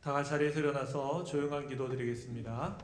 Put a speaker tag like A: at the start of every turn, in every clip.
A: 다 같이 자리에서 일어나서 조용한 기도 드리겠습니다.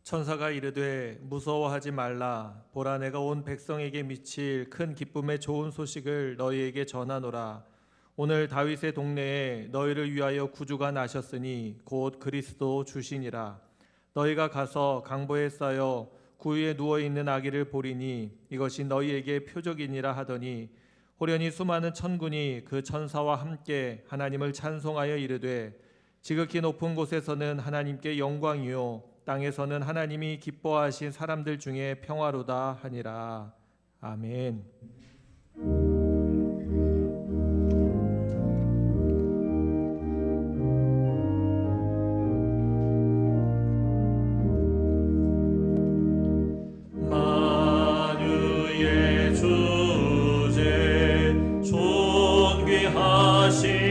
A: 천사가 이르되 무서워하지 말라. 보라, 내가 온 백성에게 미칠 큰 기쁨의 좋은 소식을 너희에게 전하노라. 오늘 다윗의 동네에 너희를 위하여 구주가 나셨으니 곧 그리스도 주시니라. 너희가 가서 강보에 쌓여 구유에 누워있는 아기를 보리니 이것이 너희에게 표적이니라 하더니, 호련히 수많은 천군이 그 천사와 함께 하나님을 찬송하여 이르되, 지극히 높은 곳에서는 하나님께 영광이요 땅에서는 하나님이 기뻐하신 사람들 중에 평화로다 하니라. 아멘. 만유의 주제 존귀하신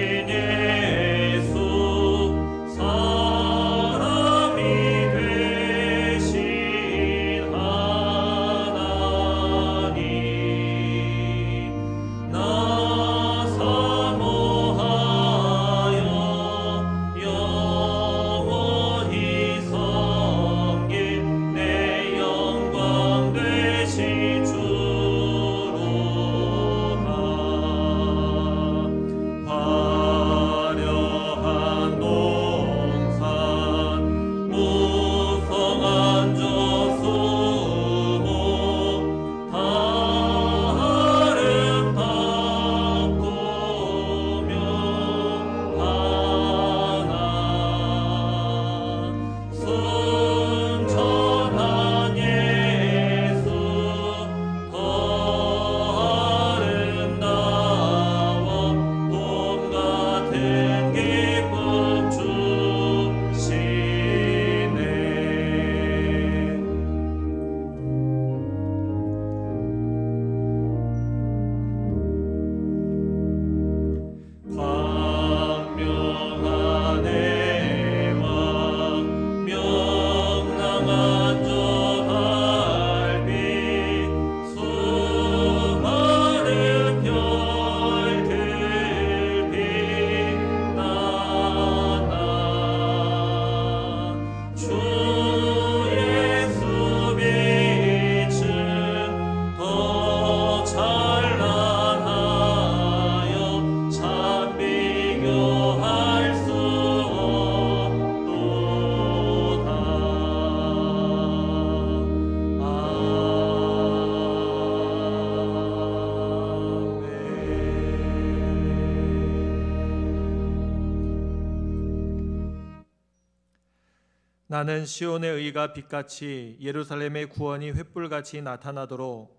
A: 나는 시온의 의가 빛같이 예루살렘의 구원이 횃불같이 나타나도록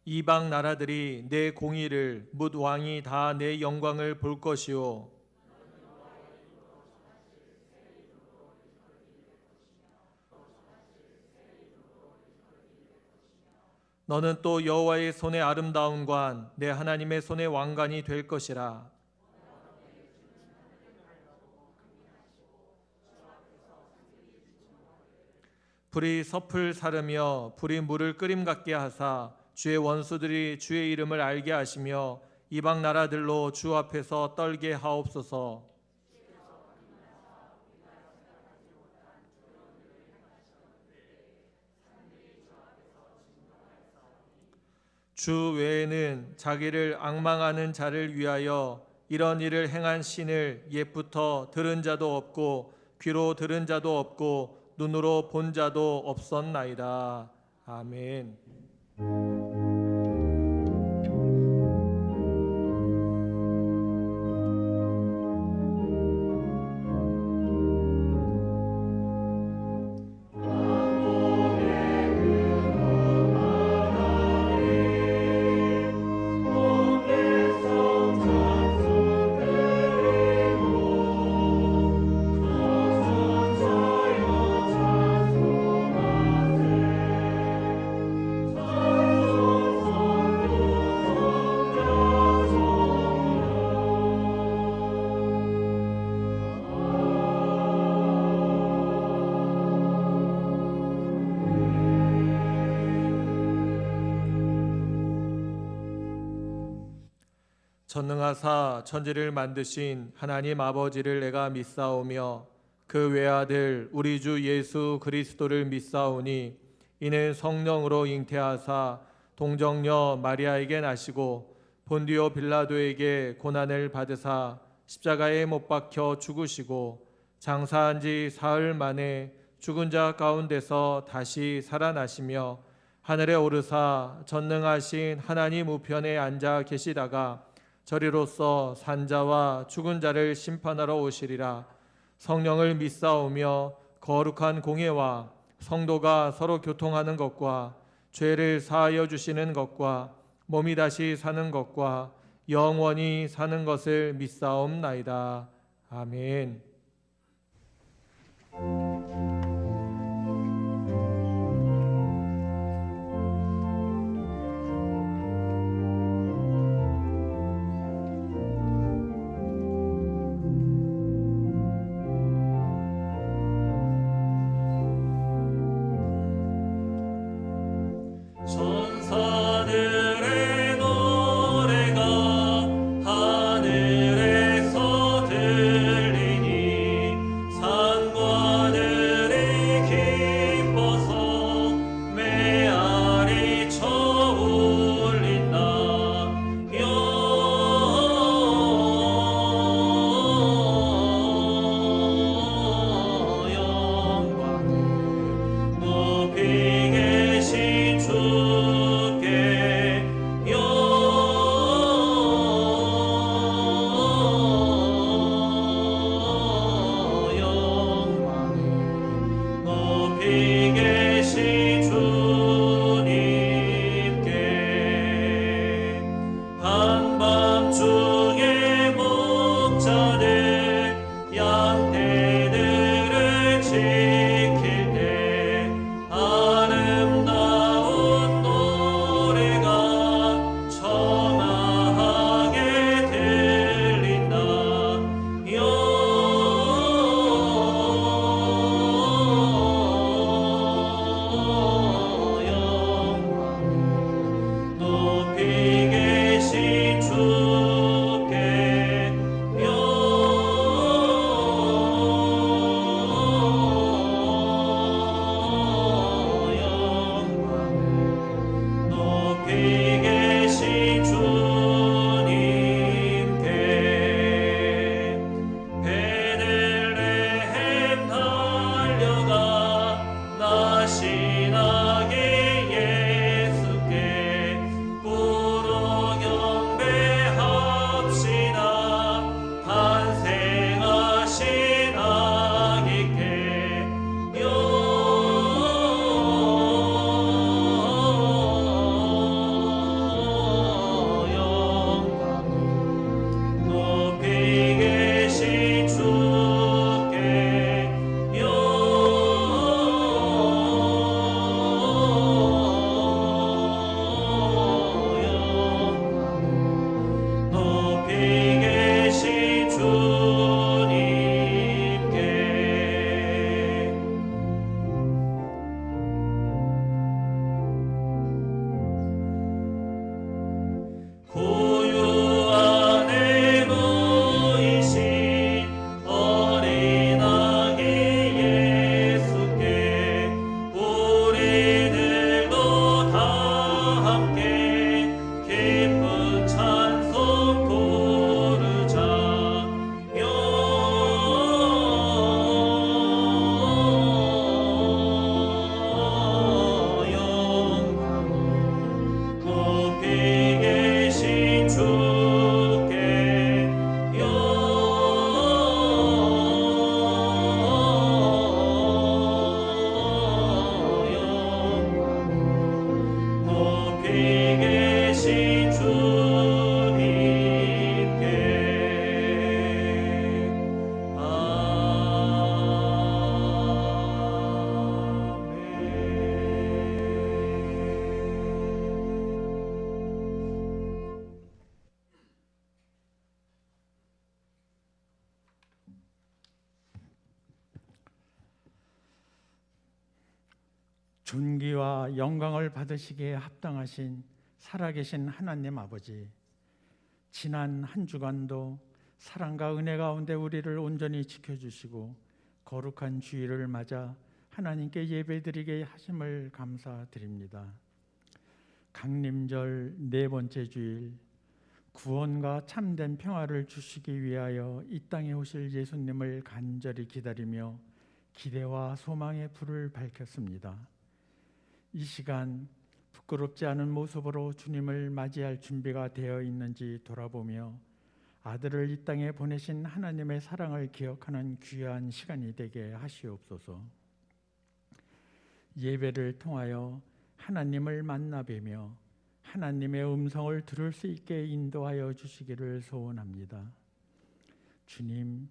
A: 이방 나라들이 내 공의를 뭇 왕이 다 내 영광을 볼 것이요 너는 또 여호와의 손의 아름다움과 내 하나님의 손의 왕관이 될 것이라. 불이 섭을 사르며 불이 물을 끓임 같게 하사 주의 원수들이 주의 이름을 알게 하시며 이방 나라들로 주 앞에서 떨게 하옵소서. 주 외에는 자기를 앙망하는 자를 위하여 이런 일을 행한 신을 옛부터 들은 자도 없고 귀로 들은 자도 없고 눈으로 본 자도 없었나이다. 아멘. 전능하사 천지를 만드신 하나님 아버지를 내가 믿사오며 그 외아들 우리 주 예수 그리스도를 믿사오니 이는 성령으로 잉태하사 동정녀 마리아에게 나시고 본디오 빌라도에게 고난을 받으사 십자가에 못 박혀 죽으시고 장사한 지 사흘 만에 죽은 자 가운데서 다시 살아나시며 하늘에 오르사 전능하신 하나님 우편에 앉아 계시다가 저리로서 산자와 죽은 자를 심판하러 오시리라. 성령을 믿사오며 거룩한 공예와 성도가 서로 교통하는 것과 죄를 사하여 주시는 것과 몸이 다시 사는 것과 영원히 사는 것을 믿사옵나이다. 아멘.
B: 천사들의 노래가 하늘에서 들리니 산과 들의 존귀와 영광을 받으시기에 합당하신 살아계신 하나님 아버지, 지난 한 주간도 사랑과 은혜 가운데 우리를 온전히 지켜주시고 거룩한 주일을 맞아 하나님께 예배드리게 하심을 감사드립니다. 강림절 네 번째 주일, 구원과 참된 평화를 주시기 위하여 이 땅에 오실 예수님을 간절히 기다리며 기대와 소망의 불을 밝혔습니다. 이 시간 부끄럽지 않은 모습으로 주님을 맞이할 준비가 되어 있는지 돌아보며 아들을 이 땅에 보내신 하나님의 사랑을 기억하는 귀한 시간이 되게 하시옵소서. 예배를 통하여 하나님을 만나 뵈며 하나님의 음성을 들을 수 있게 인도하여 주시기를 소원합니다. 주님,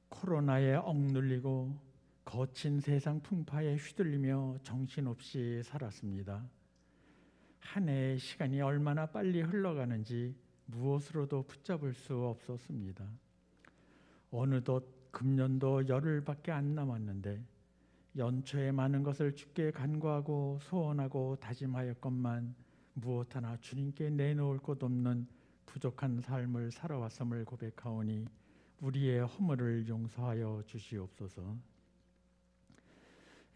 B: 코로나에 억눌리고 거친 세상 풍파에 휘둘리며 정신없이 살았습니다. 한 해의 시간이 얼마나 빨리 흘러가는지 무엇으로도 붙잡을 수 없었습니다. 어느덧 금년도 열흘밖에 안 남았는데 연초에 많은 것을 주께 간구하고 소원하고 다짐하였건만 무엇 하나 주님께 내놓을 곳 없는 부족한 삶을 살아왔음을 고백하오니 우리의 허물을 용서하여 주시옵소서.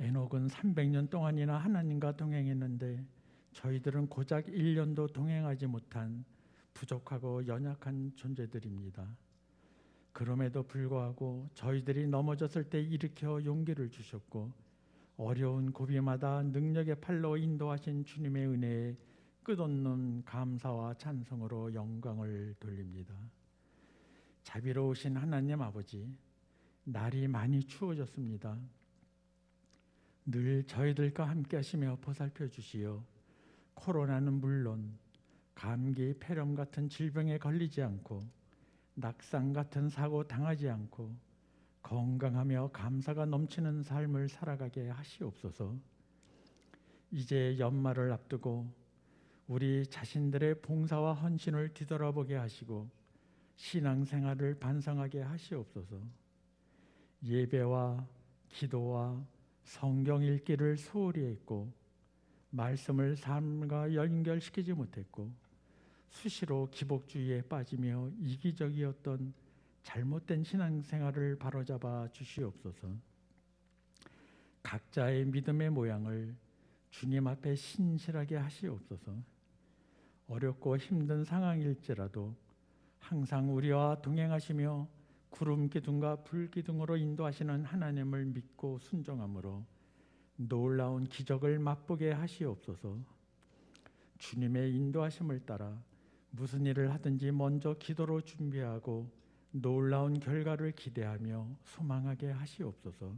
B: 에녹은 300년 동안이나 하나님과 동행했는데 저희들은 고작 1년도 동행하지 못한 부족하고 연약한 존재들입니다. 그럼에도 불구하고 저희들이 넘어졌을 때 일으켜 용기를 주셨고 어려운 고비마다 능력의 팔로 인도하신 주님의 은혜에 끝없는 감사와 찬송으로 영광을 돌립니다. 자비로우신 하나님 아버지, 날이 많이 추워졌습니다. 늘 저희들과 함께 하시며 보살펴 주시어 코로나는 물론 감기, 폐렴 같은 질병에 걸리지 않고 낙상 같은 사고 당하지 않고 건강하며 감사가 넘치는 삶을 살아가게 하시옵소서. 이제 연말을 앞두고 우리 자신들의 봉사와 헌신을 뒤돌아보게 하시고 신앙생활을 반성하게 하시옵소서. 예배와 기도와 성경 읽기를 소홀히 했고 말씀을 삶과 연결시키지 못했고 수시로 기복주의에 빠지며 이기적이었던 잘못된 신앙생활을 바로잡아 주시옵소서. 각자의 믿음의 모양을 주님 앞에 신실하게 하시옵소서. 어렵고 힘든 상황일지라도 항상 우리와 동행하시며 구름 기둥과 불 기둥으로 인도하시는 하나님을 믿고 순종함으로 놀라운 기적을 맛보게 하시옵소서. 주님의 인도하심을 따라 무슨 일을 하든지 먼저 기도로 준비하고 놀라운 결과를 기대하며 소망하게 하시옵소서.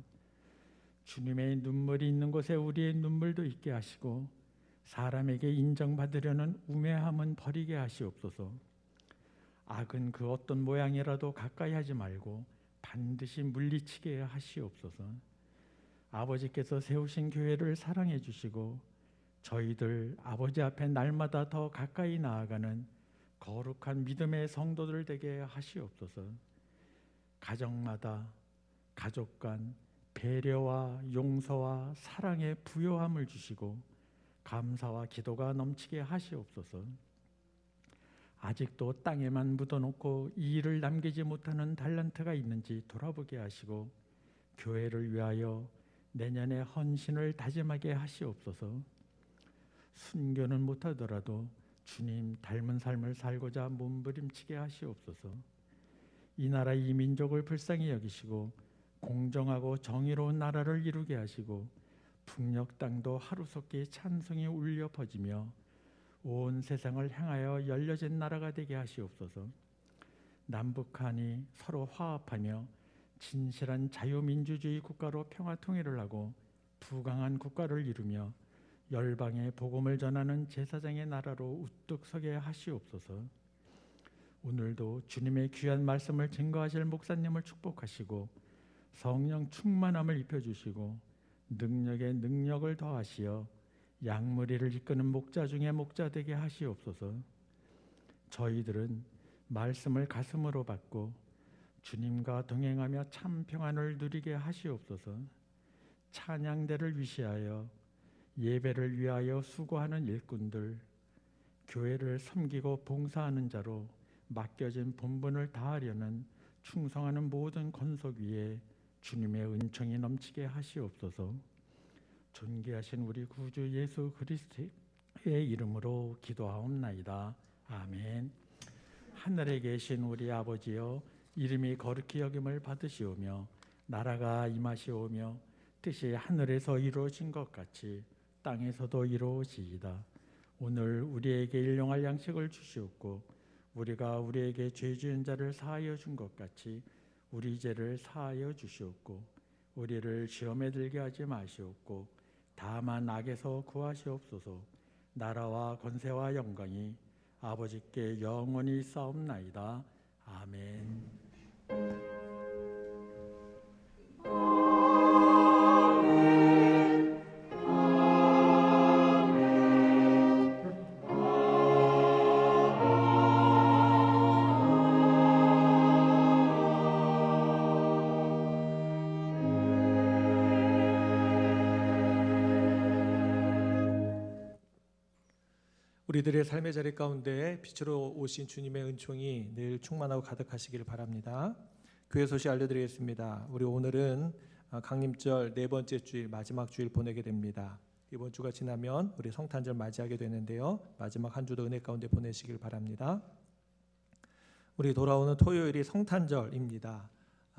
B: 주님의 눈물이 있는 곳에 우리의 눈물도 있게 하시고 사람에게 인정받으려는 우매함은 버리게 하시옵소서. 악은 그 어떤 모양이라도 가까이 하지 말고 반드시 물리치게 하시옵소서. 아버지께서 세우신 교회를 사랑해 주시고 저희들 아버지 앞에 날마다 더 가까이 나아가는 거룩한 믿음의 성도들 되게 하시옵소서. 가정마다 가족 간 배려와 용서와 사랑의 부요함을 주시고 감사와 기도가 넘치게 하시옵소서. 아직도 땅에만 묻어놓고 이 일을 남기지 못하는 달란트가 있는지 돌아보게 하시고 교회를 위하여 내년에 헌신을 다짐하게 하시옵소서. 순교는 못하더라도 주님 닮은 삶을 살고자 몸부림치게 하시옵소서. 이 나라 이 민족을 불쌍히 여기시고 공정하고 정의로운 나라를 이루게 하시고 북녘 땅도 하루속히 찬송이 울려 퍼지며 온 세상을 향하여 열려진 나라가 되게 하시옵소서. 남북한이 서로 화합하며 진실한 자유민주주의 국가로 평화통일을 하고 부강한 국가를 이루며 열방에 복음을 전하는 제사장의 나라로 우뚝 서게 하시옵소서. 오늘도 주님의 귀한 말씀을 증거하실 목사님을 축복하시고 성령 충만함을 입혀주시고 능력에 능력을 더하시어 양무리를 이끄는 목자 중에 목자 되게 하시옵소서. 저희들은 말씀을 가슴으로 받고 주님과 동행하며 참 평안을 누리게 하시옵소서. 찬양대를 위시하여 예배를 위하여 수고하는 일꾼들, 교회를 섬기고 봉사하는 자로 맡겨진 본분을 다하려는 충성하는 모든 권속 위에 주님의 은총이 넘치게 하시옵소서. 존귀하신 우리 구주 예수 그리스도의 이름으로 기도하옵나이다. 아멘. 하늘에 계신 우리 아버지여, 이름이 거룩히 여김을 받으시오며 나라가 임하시오며 뜻이 하늘에서 이루어진 것 같이 땅에서도 이루어지이다. 오늘 우리에게 일용할 양식을 주시옵고 우리가 우리에게 죄 지은 자를 사하여 준 것 같이 우리 죄를 사하여 주시옵고 우리를 시험에 들게 하지 마시옵고 다만 악에서 구하시옵소서. 나라와 권세와 영광이 아버지께 영원히 있사옵나이다. 아멘.
A: 우리들의 삶의 자리 가운데 빛으로 오신 주님의 은총이 늘 충만하고 가득하시기를 바랍니다. 교회 소식 알려드리겠습니다. 우리 오늘은 강림절 네 번째 주일, 마지막 주일 보내게 됩니다. 이번 주가 지나면 우리 성탄절 맞이하게 되는데요. 마지막 한 주도 은혜 가운데 보내시길 바랍니다. 우리 돌아오는 토요일이 성탄절입니다.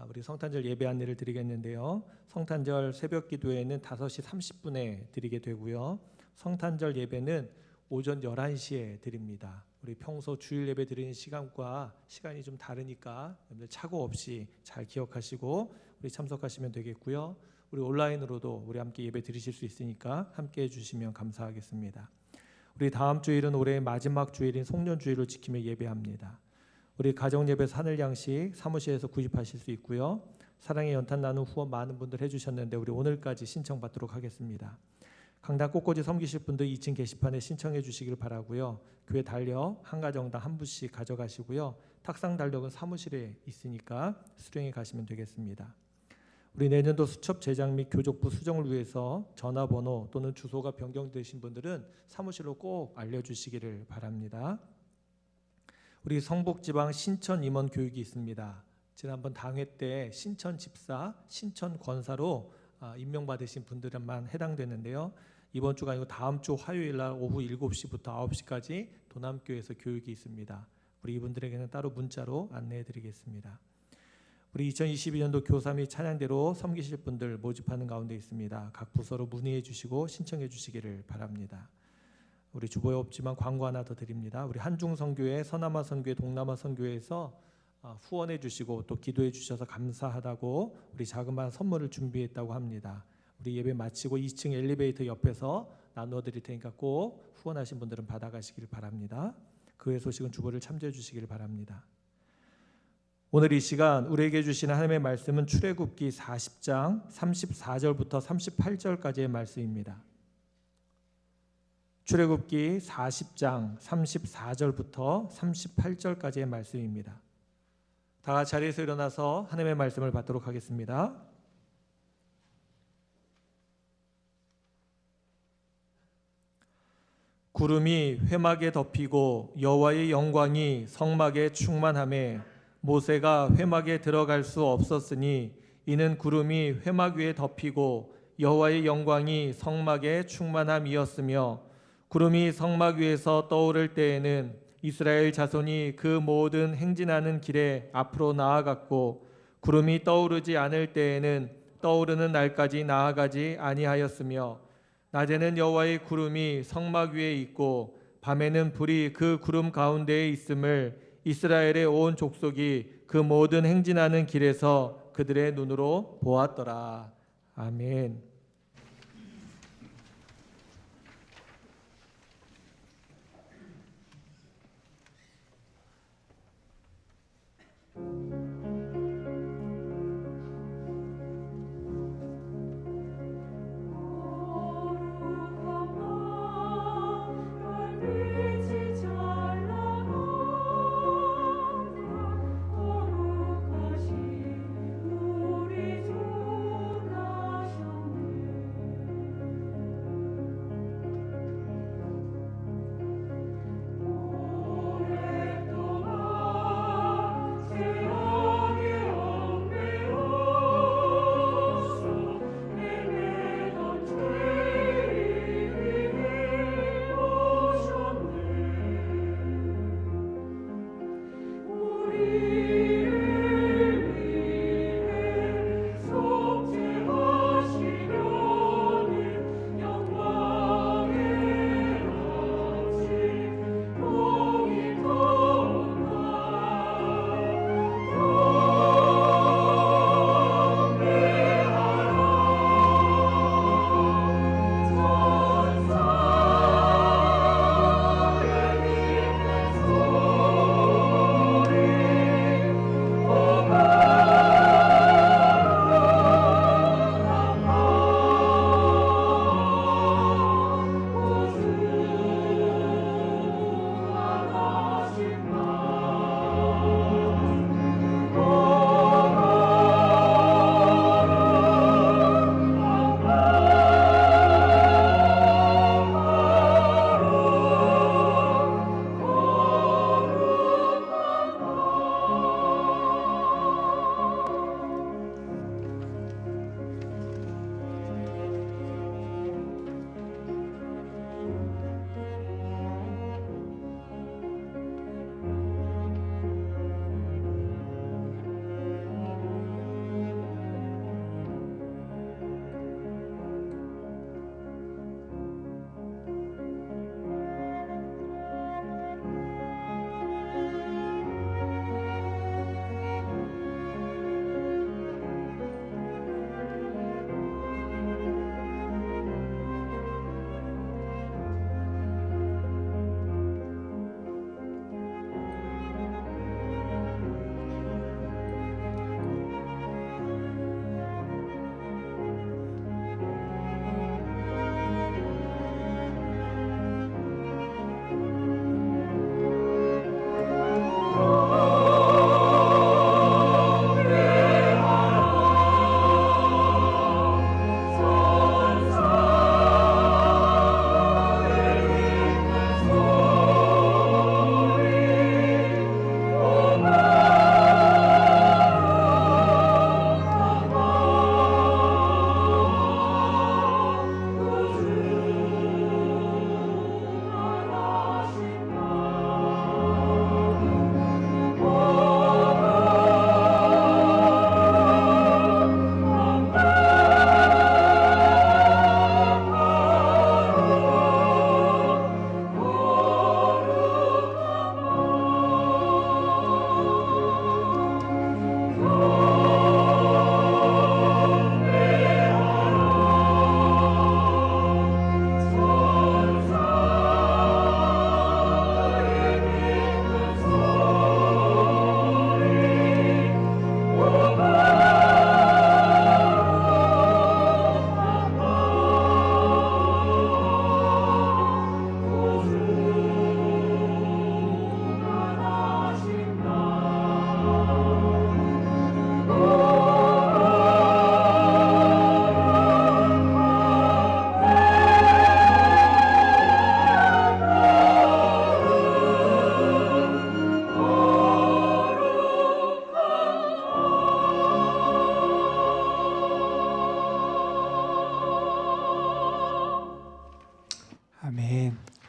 A: 우리 성탄절 예배 안내를 드리겠는데요. 성탄절 새벽 기도회는 5시 30분에 드리게 되고요. 성탄절 예배는 오전 11시에 드립니다. 우리 평소 주일 예배 드리는 시간과 시간이 좀 다르니까 여러분들 착오 없이 잘 기억하시고 우리 참석하시면 되겠고요. 우리 온라인으로도 우리 함께 예배 드리실 수 있으니까 함께 해주시면 감사하겠습니다. 우리 다음 주일은 올해의 마지막 주일인 송년주일을 지키며 예배합니다. 우리 가정예배 하늘양식 사무실에서 구입하실 수 있고요. 사랑의 연탄 나눔 후원 많은 분들 해주셨는데 우리 오늘까지 신청받도록 하겠습니다. 강단 꽃꽂이 섬기실 분들 2층 게시판에 신청해 주시길 바라고요. 교회 달력 한 가정당 한 분씩 가져가시고요. 탁상 달력은 사무실에 있으니까 수령해 가시면 되겠습니다. 우리 내년도 수첩 제작 및 교족부 수정을 위해서 전화번호 또는 주소가 변경되신 분들은 사무실로 꼭 알려주시기를 바랍니다. 우리 성북지방 신천 임원 교육이 있습니다. 지난번 당회 때 신천 집사, 신천 권사로 임명받으신 분들만 해당되는데요. 이번 주가 아니고 다음 주 화요일 날 오후 7시부터 9시까지 도남교회에서 교육이 있습니다. 우리 이분들에게는 따로 문자로 안내해 드리겠습니다. 우리 2022년도 교사 및 찬양대로 섬기실 분들 모집하는 가운데 있습니다. 각 부서로 문의해 주시고 신청해 주시기를 바랍니다. 우리 주보에 없지만 광고 하나 더 드립니다. 우리 한중선교회, 서남아선교회, 동남아선교회에서 후원해 주시고 또 기도해 주셔서 감사하다고 우리 자그마한 선물을 준비했다고 합니다. 우리 예배 마치고 2층 엘리베이터 옆에서 나누어 드릴 테니까 꼭 후원하신 분들은 받아가시길 바랍니다. 그 외 소식은 주보를 참조해 주시길 바랍니다. 오늘 이 시간 우리에게 주시는 하나님의 말씀은 출애굽기 40장 34절부터 38절까지의 말씀입니다. 출애굽기 40장 34절부터 38절까지의 말씀입니다. 다 같이 자리에서 일어나서 하나님의 말씀을 받도록 하겠습니다. 구름이 회막에 덮이고 여호와의 영광이 성막에 충만하매 모세가 회막에 들어갈 수 없었으니 이는 구름이 회막 위에 덮이고 여호와의 영광이 성막에 충만함이었으며 구름이 성막 위에서 떠오를 때에는 이스라엘 자손이 그 모든 행진하는 길에 앞으로 나아갔고 구름이 떠오르지 않을 때에는 떠오르는 날까지 나아가지 아니하였으며 낮에는 여호와의 구름이 성막 위에 있고 밤에는 불이 그 구름 가운데에 있음을 이스라엘의 온 족속이 그 모든 행진하는 길에서 그들의 눈으로 보았더라. 아멘.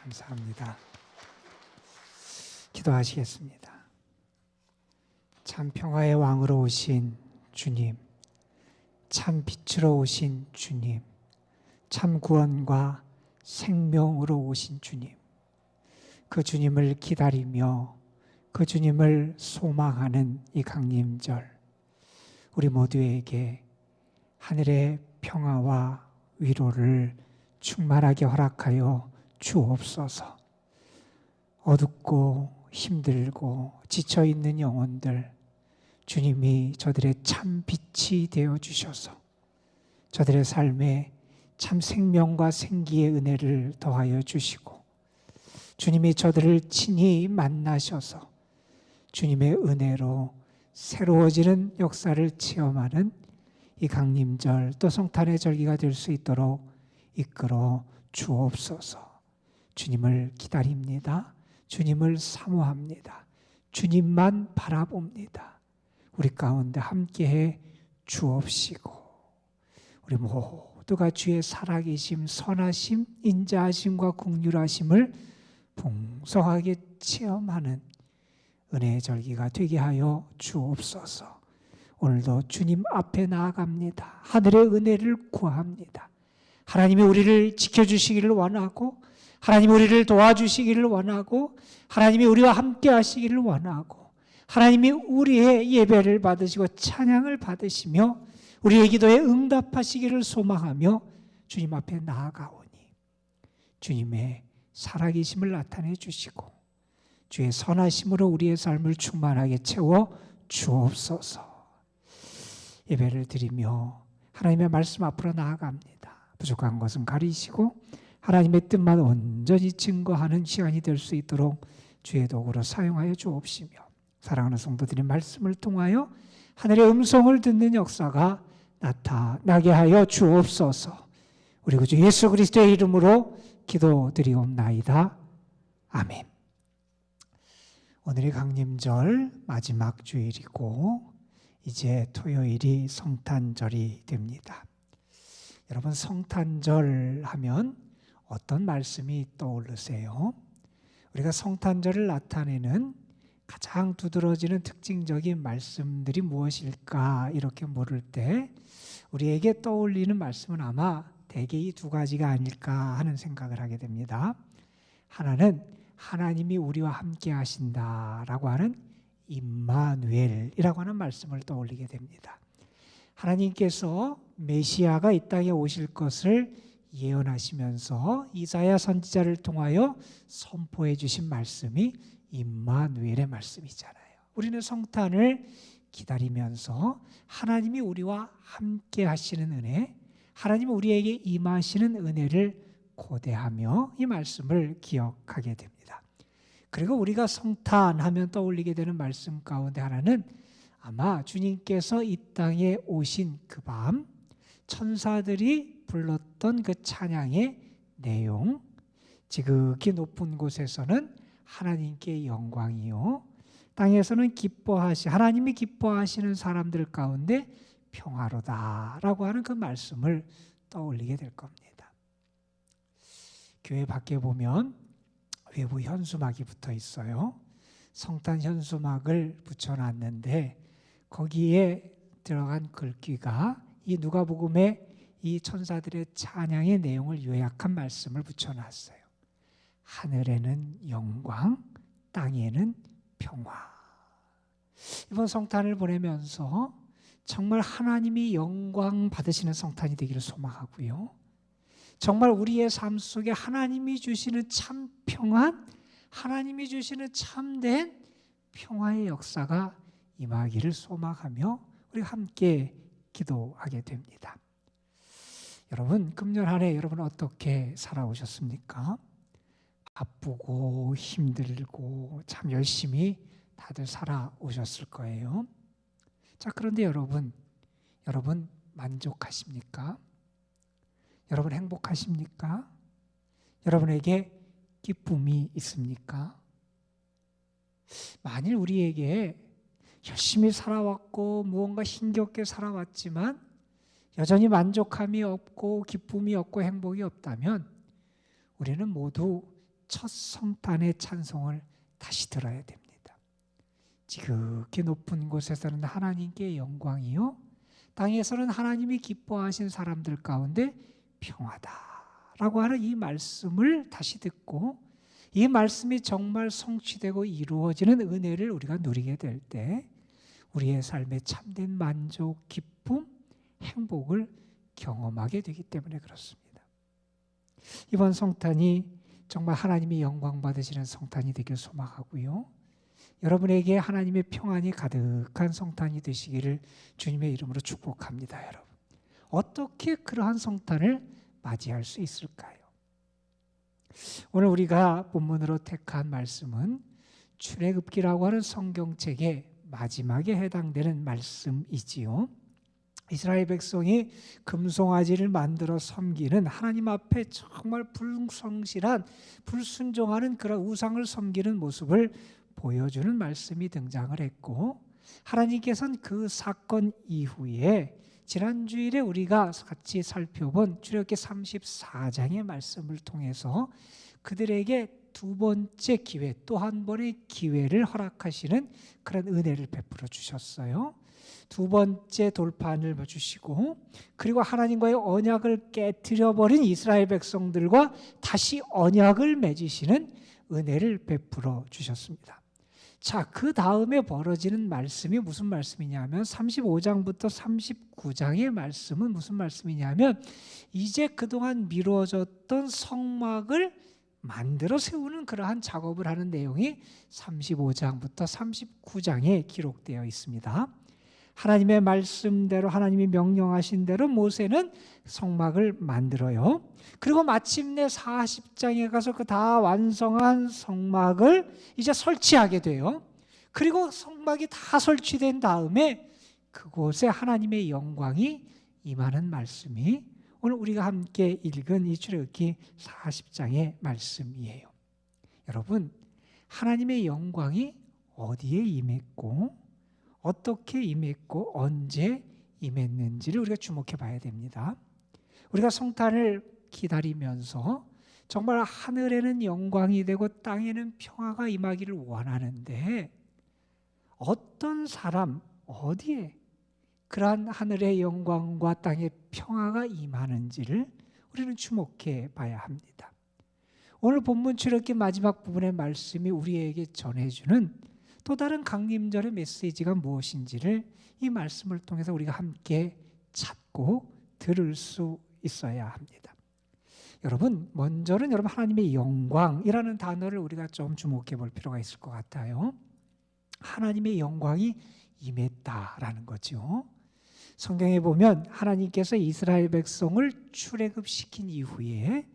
C: 감사합니다. 기도하시겠습니다. 참 평화의 왕으로 오신 주님, 참 빛으로 오신 주님, 참 구원과 생명으로 오신 주님, 그 주님을 기다리며 그 주님을 소망하는 이 강림절, 우리 모두에게 하늘의 평화와 위로를 충만하게 허락하여 주옵소서. 어둡고 힘들고 지쳐있는 영혼들, 주님이 저들의 참 빛이 되어 주셔서 저들의 삶에 참 생명과 생기의 은혜를 더하여 주시고, 주님이 저들을 친히 만나셔서 주님의 은혜로 새로워지는 역사를 체험하는 이 강림절 또 성탄의 절기가 될 수 있도록 이끌어 주옵소서. 주님을 기다립니다. 주님을 사모합니다. 주님만 바라봅니다. 우리 가운데 함께해 주옵시고, 우리 모두가 주의 살아계심, 선하심, 인자하심과 긍휼하심을 풍성하게 체험하는 은혜의 절기가 되게 하여 주옵소서. 오늘도 주님 앞에 나아갑니다. 하늘의 은혜를 구합니다. 하나님이 우리를 지켜주시기를 원하고, 하나님이 우리를 도와주시기를 원하고, 하나님이 우리와 함께 하시기를 원하고, 하나님이 우리의 예배를 받으시고 찬양을 받으시며 우리의 기도에 응답하시기를 소망하며 주님 앞에 나아가오니 주님의 살아계심을 나타내 주시고 주의 선하심으로 우리의 삶을 충만하게 채워 주옵소서. 예배를 드리며 하나님의 말씀 앞으로 나아갑니다. 부족한 것은 가리시고 하나님의 뜻만 온전히 증거하는 시간이 될 수 있도록 주의 도구로 사용하여 주옵시며, 사랑하는 성도들의 말씀을 통하여 하늘의 음성을 듣는 역사가 나타나게 하여 주옵소서. 우리 구주 예수 그리스도의 이름으로 기도드리옵나이다. 아멘. 오늘이 강림절 마지막 주일이고 이제 토요일이 성탄절이 됩니다. 여러분, 성탄절 하면 어떤 말씀이 떠오르세요? 우리가 성탄절을 나타내는 가장 두드러지는 특징적인 말씀들이 무엇일까 이렇게 물을 때 우리에게 떠올리는 말씀은 아마 대개 이 두 가지가 아닐까 하는 생각을 하게 됩니다. 하나는 하나님이 우리와 함께 하신다라고 하는 임마누엘이라고 하는 말씀을 떠올리게 됩니다. 하나님께서 메시아가 이 땅에 오실 것을 예언하시면서 이사야 선지자를 통하여 선포해 주신 말씀이 임마누엘의 말씀이잖아요. 우리는 성탄을 기다리면서 하나님이 우리와 함께 하시는 은혜, 하나님이 우리에게 임하시는 은혜를 고대하며 이 말씀을 기억하게 됩니다. 그리고 우리가 성탄하면 떠올리게 되는 말씀 가운데 하나는 아마 주님께서 이 땅에 오신 그 밤 천사들이 불렀던 그 찬양의 내용, 지극히 높은 곳에서는 하나님께 영광이요, 땅에서는 하나님이 기뻐하시는 사람들 가운데 평화로다라고 하는 그 말씀을 떠올리게 될 겁니다. 교회 밖에 보면 외부 현수막이 붙어 있어요. 성탄 현수막을 붙여놨는데 거기에 들어간 글귀가 이 누가복음의 이 천사들의 찬양의 내용을 요약한 말씀을 붙여놨어요. 하늘에는 영광, 땅에는 평화. 이번 성탄을 보내면서 정말 하나님이 영광 받으시는 성탄이 되기를 소망하고요, 정말 우리의 삶 속에 하나님이 주시는 참 평안, 하나님이 주시는 참된 평화의 역사가 임하기를 소망하며 우리 함께 기도하게 됩니다. 여러분, 금년 한 해 여러분 어떻게 살아오셨습니까? 바쁘고 힘들고 참 열심히 다들 살아오셨을 거예요. 자, 그런데 여러분 만족하십니까? 여러분 행복하십니까? 여러분에게 기쁨이 있습니까? 만일 우리에게 열심히 살아왔고 무언가 힘겹게 살아왔지만 여전히 만족함이 없고 기쁨이 없고 행복이 없다면 우리는 모두 첫 성탄의 찬송을 다시 들어야 됩니다. 지극히 높은 곳에서는 하나님께 영광이요, 땅에서는 하나님이 기뻐하신 사람들 가운데 평화다라고 하는 이 말씀을 다시 듣고, 이 말씀이 정말 성취되고 이루어지는 은혜를 우리가 누리게 될 때 우리의 삶에 참된 만족, 기쁨, 행복을 경험하게 되기 때문에 그렇습니다. 이번 성탄이 정말 하나님이 영광 받으시는 성탄이 되길 소망하고요, 여러분에게 하나님의 평안이 가득한 성탄이 되시기를 주님의 이름으로 축복합니다. 여러분, 어떻게 그러한 성탄을 맞이할 수 있을까요? 오늘 우리가 본문으로 택한 말씀은 출애굽기라고 하는 성경책의 마지막에 해당되는 말씀이지요. 이스라엘 백성이 금송아지를 만들어 섬기는, 하나님 앞에 정말 불성실한, 불순종하는 그런 우상을 섬기는 모습을 보여주는 말씀이 등장을 했고, 하나님께서는 그 사건 이후에 지난 주일에 우리가 같이 살펴본 출애굽기 34장의 말씀을 통해서 그들에게 두 번째 기회, 또 한 번의 기회를 허락하시는 그런 은혜를 베풀어 주셨어요. 두 번째 돌판을 주시고, 그리고 하나님과의 언약을 깨트려 버린 이스라엘 백성들과 다시 언약을 맺으시는 은혜를 베풀어 주셨습니다. 자, 그 다음에 벌어지는 말씀이 무슨 말씀이냐면 35장부터 39장의 말씀은 무슨 말씀이냐면 이제 그동안 미뤄졌던 성막을 만들어 세우는 그러한 작업을 하는 내용이 35장부터 39장에 기록되어 있습니다. 하나님의 말씀대로, 하나님이 명령하신 대로 모세는 성막을 만들어요. 그리고 마침내 40장에 가서 그 다 완성한 성막을 이제 설치하게 돼요. 그리고 성막이 다 설치된 다음에 그곳에 하나님의 영광이 임하는 말씀이 오늘 우리가 함께 읽은 이 출애굽기 40장의 말씀이에요. 여러분, 하나님의 영광이 어디에 임했고 어떻게 임했고 언제 임했는지를 우리가 주목해 봐야 됩니다. 우리가 성탄을 기다리면서 정말 하늘에는 영광이 되고 땅에는 평화가 임하기를 원하는데 어떤 사람, 어디에 그러한 하늘의 영광과 땅의 평화가 임하는지를 우리는 주목해 봐야 합니다. 오늘 본문 출애굽기 마지막 부분의 말씀이 우리에게 전해주는 또 다른 강림절의 메시지가 무엇인지를 이 말씀을 통해서 우리가 함께 찾고 들을 수 있어야 합니다. 여러분, 먼저는 여러분 하나님의 영광이라는 단어를 우리가 좀 주목해 볼 필요가 있을 것 같아요. 하나님의 영광이 임했다라는 거죠. 성경에 보면 하나님께서 이스라엘 백성을 출애굽시킨 이후에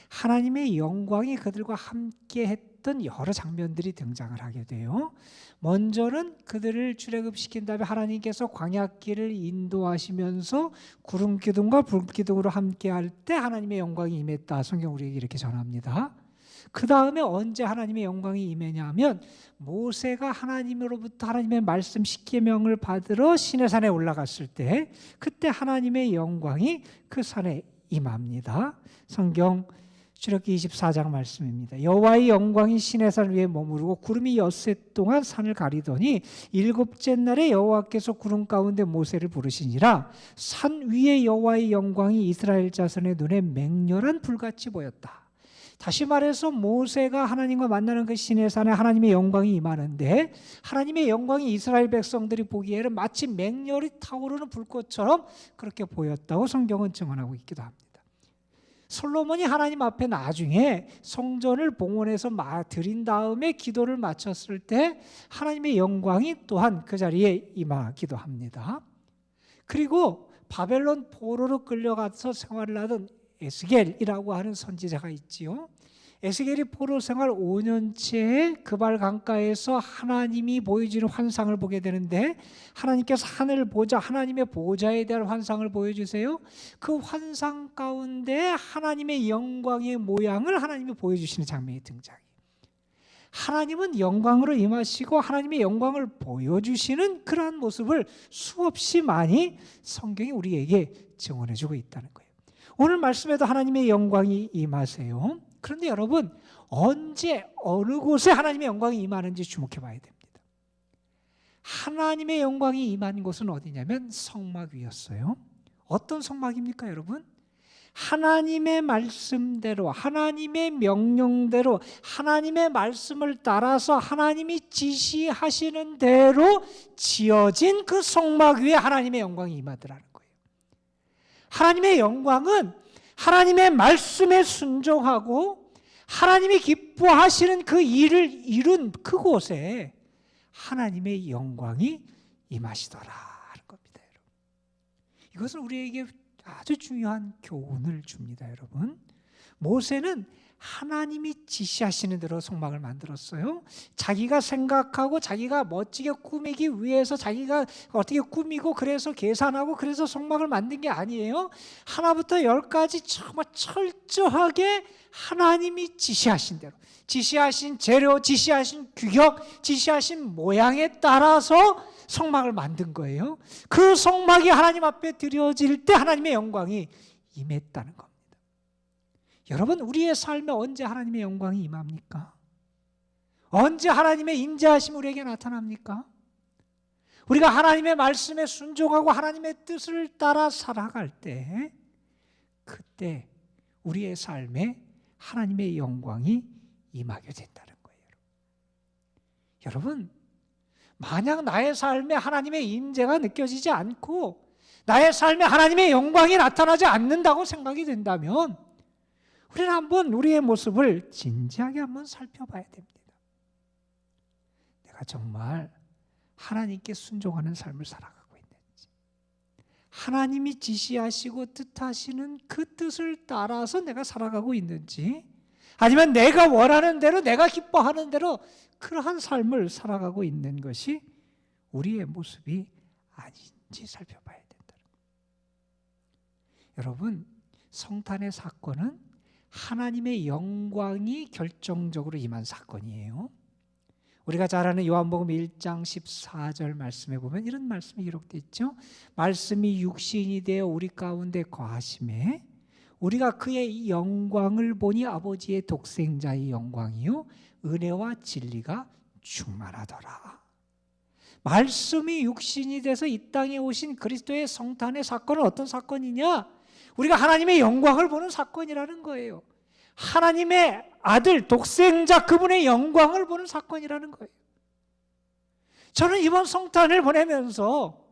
C: 하나님의 영광이 그들과 함께 했던 여러 장면들이 등장을 하게 돼요. 먼저는 그들을 출애굽시킨 다음에 하나님께서 광야길을 인도하시면서 구름 기둥과 불 기둥으로 함께 할 때 하나님의 영광이 임했다. 성경 우리에게 이렇게 전합니다. 그 다음에 언제 하나님의 영광이 임했냐면 모세가 하나님으로부터 하나님의 말씀 십계명을 받으러 시내산에 올라갔을 때 그때 하나님의 영광이 그 산에 임합니다. 성경 출애굽기 24장 말씀입니다. 여호와의 영광이 시내산 위에 머무르고 구름이 엿새 동안 산을 가리더니 일곱째 날에 여호와께서 구름 가운데 모세를 부르시니라. 산 위에 여호와의 영광이 이스라엘 자손의 눈에 맹렬한 불같이 보였다. 다시 말해서 모세가 하나님과 만나는 그 시내산에 하나님의 영광이 임하는데 하나님의 영광이 이스라엘 백성들이 보기에는 마치 맹렬히 타오르는 불꽃처럼 그렇게 보였다고 성경은 증언하고 있기도 합니다. 솔로몬이 하나님 앞에 나중에 성전을 봉헌해서 드린 다음에 기도를 마쳤을 때 하나님의 영광이 또한 그 자리에 임하기도 합니다. 그리고 바벨론 포로로 끌려가서 생활을 하던 에스겔이라고 하는 선지자가 있지요. 에스겔이 포로 생활 5년째에 그발 강가에서 하나님이 보여주는 환상을 보게 되는데 하나님께서 하늘 보좌, 하나님의 보좌에 대한 환상을 보여주세요. 그 환상 가운데 하나님의 영광의 모양을 하나님이 보여주시는 장면이 등장해요. 하나님은 영광으로 임하시고 하나님의 영광을 보여주시는 그러한 모습을 수없이 많이 성경이 우리에게 증언해주고 있다는 거예요. 오늘 말씀에도 하나님의 영광이 임하세요. 그런데 여러분, 언제 어느 곳에 하나님의 영광이 임하는지 주목해 봐야 됩니다. 하나님의 영광이 임한 곳은 어디냐면 성막 위였어요. 어떤 성막입니까, 여러분? 하나님의 말씀대로, 하나님의 명령대로, 하나님의 말씀을 따라서 하나님이 지시하시는 대로 지어진 그 성막 위에 하나님의 영광이 임하더라는 거예요. 하나님의 영광은 하나님의 말씀에 순종하고 하나님이 기뻐하시는 그 일을 이룬 그곳에 하나님의 영광이 임하시더라 하는 겁니다, 여러분. 이것은 우리에게 아주 중요한 교훈을 줍니다, 여러분. 모세는 하나님이 지시하시는 대로 성막을 만들었어요. 자기가 생각하고 자기가 멋지게 꾸미기 위해서 자기가 어떻게 꾸미고 그래서 계산하고 그래서 성막을 만든 게 아니에요. 하나부터 열까지 정말 철저하게 하나님이 지시하신 대로, 지시하신 재료, 지시하신 규격, 지시하신 모양에 따라서 성막을 만든 거예요. 그 성막이 하나님 앞에 드려질 때 하나님의 영광이 임했다는 겁니다. 여러분, 우리의 삶에 언제 하나님의 영광이 임합니까? 언제 하나님의 인자하심이 우리에게 나타납니까? 우리가 하나님의 말씀에 순종하고 하나님의 뜻을 따라 살아갈 때, 그때 우리의 삶에 하나님의 영광이 임하게 된다는 거예요. 여러분, 만약 나의 삶에 하나님의 임재가 느껴지지 않고 나의 삶에 하나님의 영광이 나타나지 않는다고 생각이 된다면 우리는 한번 우리의 모습을 진지하게 한번 살펴봐야 됩니다. 내가 정말 하나님께 순종하는 삶을 살아가고 있는지, 하나님이 지시하시고 뜻하시는 그 뜻을 따라서 내가 살아가고 있는지, 아니면 내가 원하는 대로, 내가 기뻐하는 대로 그러한 삶을 살아가고 있는 것이 우리의 모습이 아닌지 살펴봐야 된다. 여러분, 성탄의 사건은 하나님의 영광이 결정적으로 임한 사건이에요. 우리가 잘 아는 요한복음 1장 14절 말씀에 보면 이런 말씀이 기록되어 있죠. 말씀이 육신이 되어 우리 가운데 거하심에 우리가 그의 영광을 보니 아버지의 독생자의 영광이요 은혜와 진리가 충만하더라. 말씀이 육신이 돼서 이 땅에 오신 그리스도의 성탄의 사건은 어떤 사건이냐? 우리가 하나님의 영광을 보는 사건이라는 거예요. 하나님의 아들, 독생자 그분의 영광을 보는 사건이라는 거예요. 저는 이번 성탄을 보내면서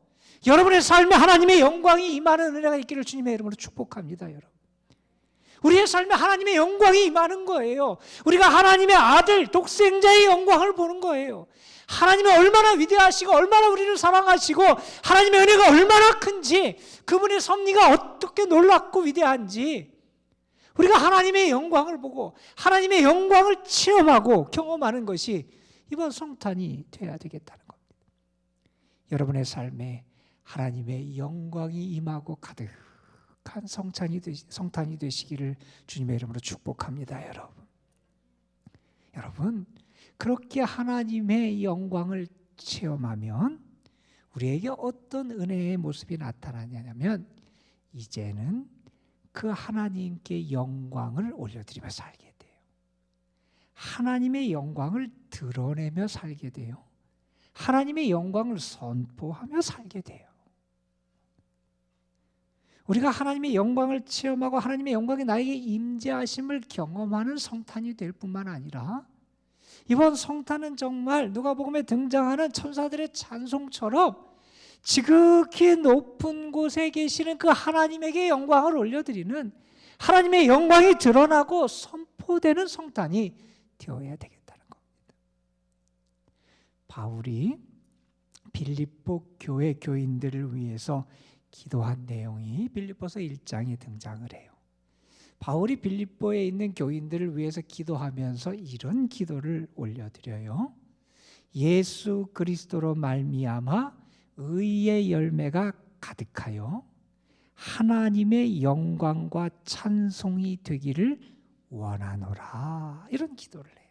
C: 여러분의 삶에 하나님의 영광이 임하는 은혜가 있기를 주님의 이름으로 축복합니다, 여러분. 우리의 삶에 하나님의 영광이 임하는 거예요. 우리가 하나님의 아들, 독생자의 영광을 보는 거예요. 하나님이 얼마나 위대하시고 얼마나 우리를 사랑하시고 하나님의 은혜가 얼마나 큰지, 그분의 섭리가 어떻게 놀랍고 위대한지 우리가 하나님의 영광을 보고 하나님의 영광을 체험하고 경험하는 것이 이번 성탄이 돼야 되겠다는 겁니다. 여러분의 삶에 하나님의 영광이 임하고 가득한 성탄이 되시기를 주님의 이름으로 축복합니다, 여러분. 여러분, 그렇게 하나님의 영광을 체험하면 우리에게 어떤 은혜의 모습이 나타나냐면 이제는 그 하나님께 영광을 올려드리며 살게 돼요. 하나님의 영광을 드러내며 살게 돼요. 하나님의 영광을 선포하며 살게 돼요. 우리가 하나님의 영광을 체험하고 하나님의 영광이 나에게 임재하심을 경험하는 성탄이 될 뿐만 아니라 이번 성탄은 정말 누가복음에 등장하는 천사들의 찬송처럼 지극히 높은 곳에 계시는 그 하나님에게 영광을 올려드리는, 하나님의 영광이 드러나고 선포되는 성탄이 되어야 되겠다는 겁니다. 바울이 빌립보 교회 교인들을 위해서 기도한 내용이 빌립보서 1장에 등장을 해요. 바울이 빌립보에 있는 교인들을 위해서 기도하면서 이런 기도를 올려드려요. 예수 그리스도로 말미암아 의의 열매가 가득하여 하나님의 영광과 찬송이 되기를 원하노라. 이런 기도를 해요.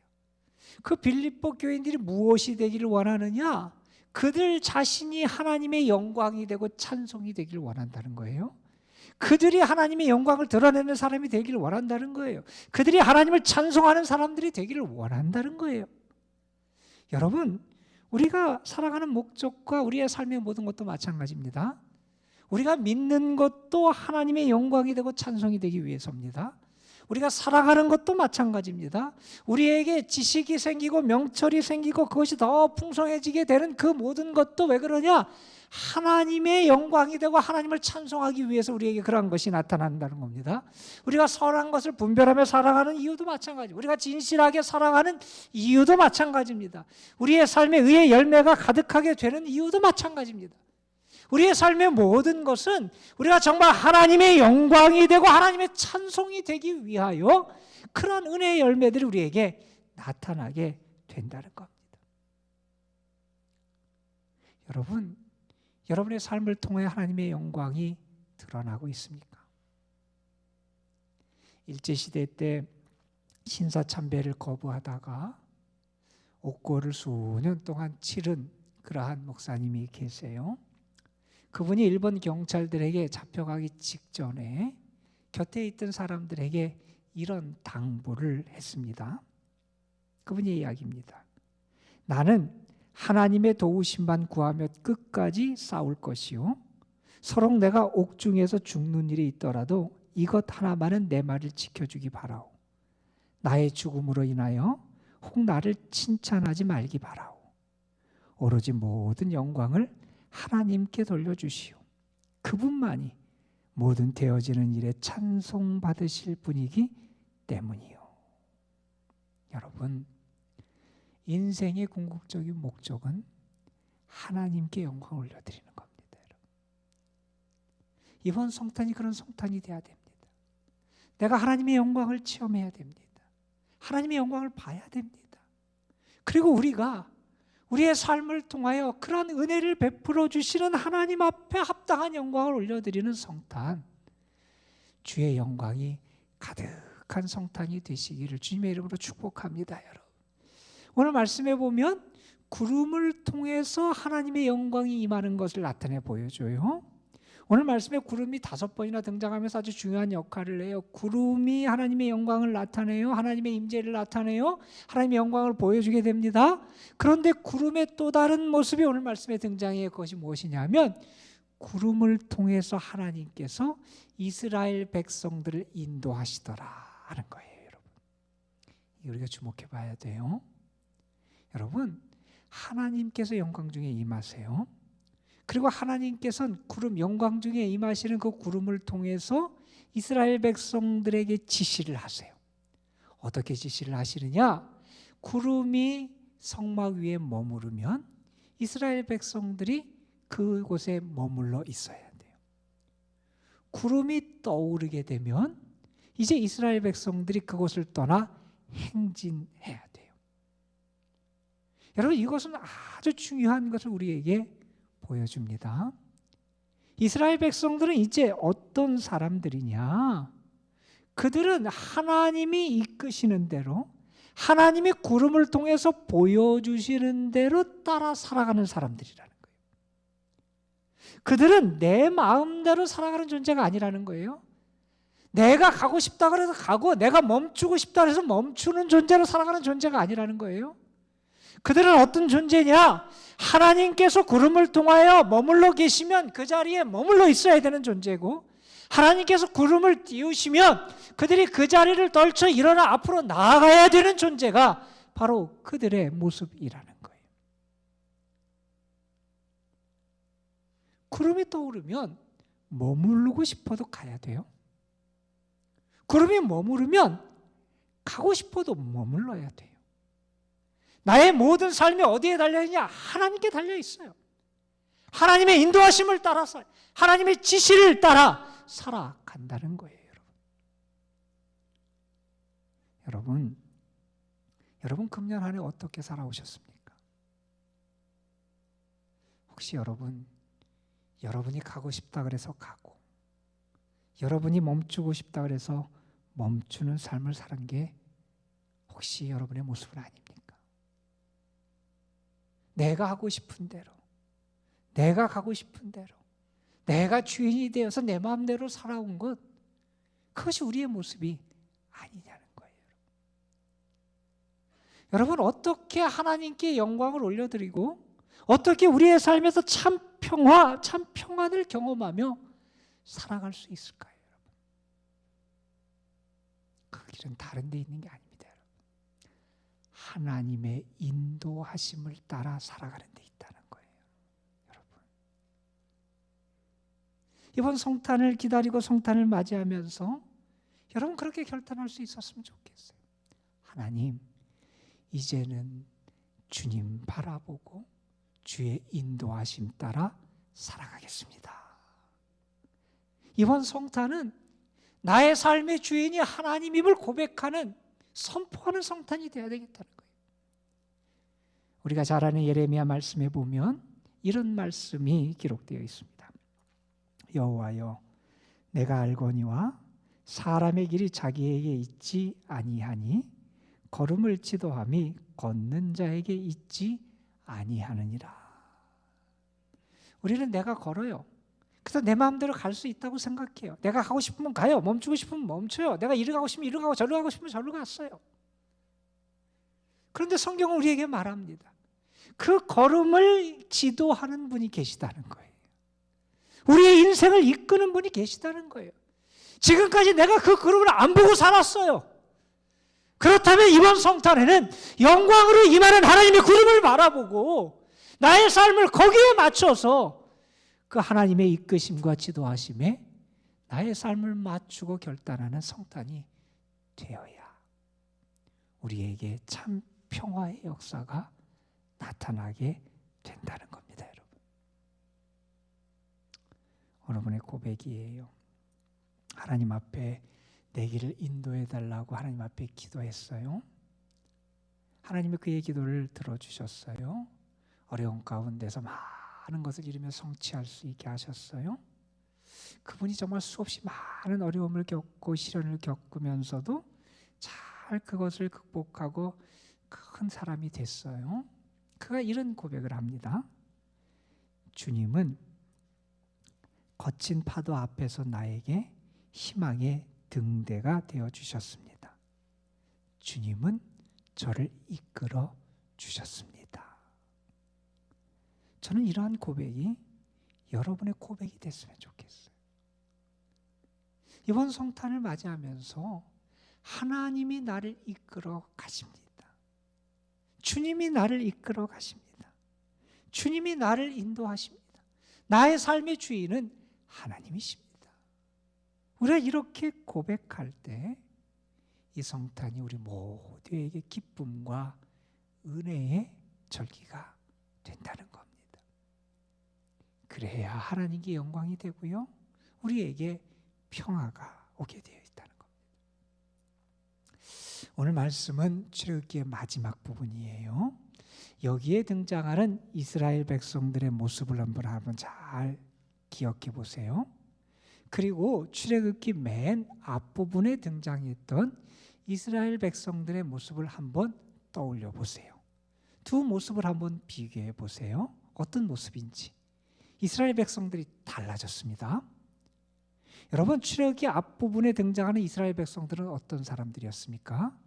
C: 그 빌립보 교인들이 무엇이 되기를 원하느냐? 그들 자신이 하나님의 영광이 되고 찬송이 되기를 원한다는 거예요. 그들이 하나님의 영광을 드러내는 사람이 되기를 원한다는 거예요. 그들이 하나님을 찬송하는 사람들이 되기를 원한다는 거예요. 여러분, 우리가 살아가는 목적과 우리의 삶의 모든 것도 마찬가지입니다. 우리가 믿는 것도 하나님의 영광이 되고 찬송이 되기 위해서입니다. 우리가 살아가는 것도 마찬가지입니다. 우리에게 지식이 생기고 명철이 생기고 그것이 더 풍성해지게 되는 그 모든 것도 왜 그러냐? 하나님의 영광이 되고 하나님을 찬송하기 위해서 우리에게 그러한 것이 나타난다는 겁니다. 우리가 선한 것을 분별하며 살아가는 이유도 마찬가지, 우리가 진실하게 살아가는 이유도 마찬가지입니다. 우리의 삶에 의의 열매가 가득하게 되는 이유도 마찬가지입니다. 우리의 삶의 모든 것은 우리가 정말 하나님의 영광이 되고 하나님의 찬송이 되기 위하여 그런 은혜의 열매들이 우리에게 나타나게 된다는 겁니다. 여러분, 여러분의 삶을 통해 하나님의 영광이 드러나고 있습니까? 일제시대 때 신사참배를 거부하다가 옥고를 수년 동안 치른 그러한 목사님이 계세요. 그분이 일본 경찰들에게 잡혀가기 직전에 곁에 있던 사람들에게 이런 당부를 했습니다. 그분의 이야기입니다. 나는 하나님의 도우심만 구하며 끝까지 싸울 것이요, 서로 내가 옥중에서 죽는 일이 있더라도 이것 하나만은 내 말을 지켜주기 바라오. 나의 죽음으로 인하여 혹 나를 칭찬하지 말기 바라오. 오로지 모든 영광을 하나님께 돌려주시오. 그분만이 모든 되어지는 일에 찬송받으실 분이기 때문이요. 여러분, 인생의 궁극적인 목적은 하나님께 영광을 올려드리는 겁니다. 여러분. 이번 성탄이 그런 성탄이 돼야 됩니다. 내가 하나님의 영광을 체험해야 됩니다. 하나님의 영광을 봐야 됩니다. 그리고 우리가 우리의 삶을 통하여 그런 은혜를 베풀어 주시는 하나님 앞에 합당한 영광을 올려드리는 성탄, 주의 영광이 가득한 성탄이 되시기를 주님의 이름으로 축복합니다. 여러분, 오늘 말씀해 보면 구름을 통해서 하나님의 영광이 임하는 것을 나타내 보여줘요. 오늘 말씀에 구름이 5번이나 등장하면서 아주 중요한 역할을 해요. 구름이 하나님의 영광을 나타내요. 하나님의 임재를 나타내요. 하나님의 영광을 보여주게 됩니다. 그런데 구름의 또 다른 모습이 오늘 말씀에 등장해요. 그것이 무엇이냐면 구름을 통해서 하나님께서 이스라엘 백성들을 인도하시더라 하는 거예요. 여러분, 우리가 주목해 봐야 돼요. 여러분, 하나님께서 영광 중에 임하세요. 그리고 하나님께서는 구름, 영광 중에 임하시는 그 구름을 통해서 이스라엘 백성들에게 지시를 하세요. 어떻게 지시를 하시느냐? 구름이 성막 위에 머무르면 이스라엘 백성들이 그곳에 머물러 있어야 돼요. 구름이 떠오르게 되면 이제 이스라엘 백성들이 그곳을 떠나 행진해야 돼요. 여러분, 이것은 아주 중요한 것을 우리에게 보여줍니다. 이스라엘 백성들은 이제 어떤 사람들이냐? 그들은 하나님이 이끄시는 대로, 하나님의 구름을 통해서 보여주시는 대로 따라 살아가는 사람들이라는 거예요. 그들은 내 마음대로 살아가는 존재가 아니라는 거예요. 내가 가고 싶다 그래서 가고, 내가 멈추고 싶다 그래서 멈추는 존재로 살아가는 존재가 아니라는 거예요. 그들은 어떤 존재냐? 하나님께서 구름을 통하여 머물러 계시면 그 자리에 머물러 있어야 되는 존재고, 하나님께서 구름을 띄우시면 그들이 그 자리를 떨쳐 일어나 앞으로 나아가야 되는 존재가 바로 그들의 모습이라는 거예요. 구름이 떠오르면 머무르고 싶어도 가야 돼요. 구름이 머무르면 가고 싶어도 머물러야 돼요. 나의 모든 삶이 어디에 달려있냐? 하나님께 달려있어요. 하나님의 인도하심을 따라서, 하나님의 지시를 따라 살아간다는 거예요. 여러분 금년 한 해 어떻게 살아오셨습니까? 혹시 여러분이 가고 싶다 그래서 가고, 여러분이 멈추고 싶다 그래서 멈추는 삶을 사는 게 혹시 여러분의 모습은 아닙니까? 내가 하고 싶은 대로, 내가 가고 싶은 대로, 내가 주인이 되어서 내 마음대로 살아온 것, 그것이 우리의 모습이 아니냐는 거예요. 여러분, 어떻게 하나님께 영광을 올려드리고 어떻게 우리의 삶에서 참 평화, 참 평안을 경험하며 살아갈 수 있을까요? 여러분? 그 길은 다른 데 있는 게 아닙니다. 여러분. 하나님의 인도하심을 따라 살아가는 데 있다는 거예요. 여러분, 이번 성탄을 기다리고 성탄을 맞이하면서 여러분 그렇게 결단할 수 있었으면 좋겠어요. 하나님, 이제는 주님 바라보고 주의 인도하심 따라 살아가겠습니다. 이번 성탄은 나의 삶의 주인이 하나님임을 고백하는, 선포하는 성탄이 되어야 되겠다는 거예요. 우리가 잘 아는 예레미야 말씀에 보면 이런 말씀이 기록되어 있습니다. 여호와여, 내가 알거니와 사람의 길이 자기에게 있지 아니하니 걸음을 지도함이 걷는 자에게 있지 아니하느니라. 우리는 내가 걸어요. 그래서 내 마음대로 갈 수 있다고 생각해요. 내가 가고 싶으면 가요. 멈추고 싶으면 멈춰요. 내가 이리 가고 싶으면 이리 가고, 저리 가고 싶으면 저리 갔어요. 그런데 성경은 우리에게 말합니다. 그 걸음을 지도하는 분이 계시다는 거예요. 우리의 인생을 이끄는 분이 계시다는 거예요. 지금까지 내가 그 걸음을 안 보고 살았어요. 그렇다면 이번 성탄에는 영광으로 임하는 하나님의 구름을 바라보고 나의 삶을 거기에 맞춰서 그 하나님의 이끄심과 지도하심에 나의 삶을 맞추고 결단하는 성탄이 되어야 우리에게 참 평화의 역사가 나타나게 된다는 겁니다, 여러분. 오늘 분의 고백이에요. 하나님 앞에 내 길을 인도해 달라고 하나님 앞에 기도했어요. 하나님이 그의 기도를 들어주셨어요. 어려운 가운데서 많은 것을 이루며 성취할 수 있게 하셨어요. 그분이 정말 수없이 많은 어려움을 겪고 시련을 겪으면서도 잘 그것을 극복하고 큰 사람이 됐어요. 그가 이런 고백을 합니다. 주님은 거친 파도 앞에서 나에게 희망의 등대가 되어주셨습니다. 주님은 저를 이끌어 주셨습니다. 저는 이러한 고백이 여러분의 고백이 됐으면 좋겠어요. 이번 성탄을 맞이하면서 하나님이 나를 이끌어 가십니다. 주님이 나를 이끌어 가십니다. 주님이 나를 인도하십니다. 나의 삶의 주인은 하나님이십니다. 우리가 이렇게 고백할 때 이 성탄이 우리 모두에게 기쁨과 은혜의 절기가 된다는 겁니다. 그래야 하나님께 영광이 되고요, 우리에게 평화가 오게 되어 있다는 겁니다. 오늘 말씀은 출애굽기의 마지막 부분이에요. 여기에 등장하는 이스라엘 백성들의 모습을 한번 잘 기억해 보세요. 그리고 출애굽기 맨 앞부분에 등장했던 이스라엘 백성들의 모습을 한번 떠올려 보세요. 두 모습을 한번 비교해 보세요. 어떤 모습인지. 이스라엘 백성들이 달라졌습니다. 여러분, 출애굽기 앞부분에 등장하는 이스라엘 백성들은 어떤 사람들이었습니까?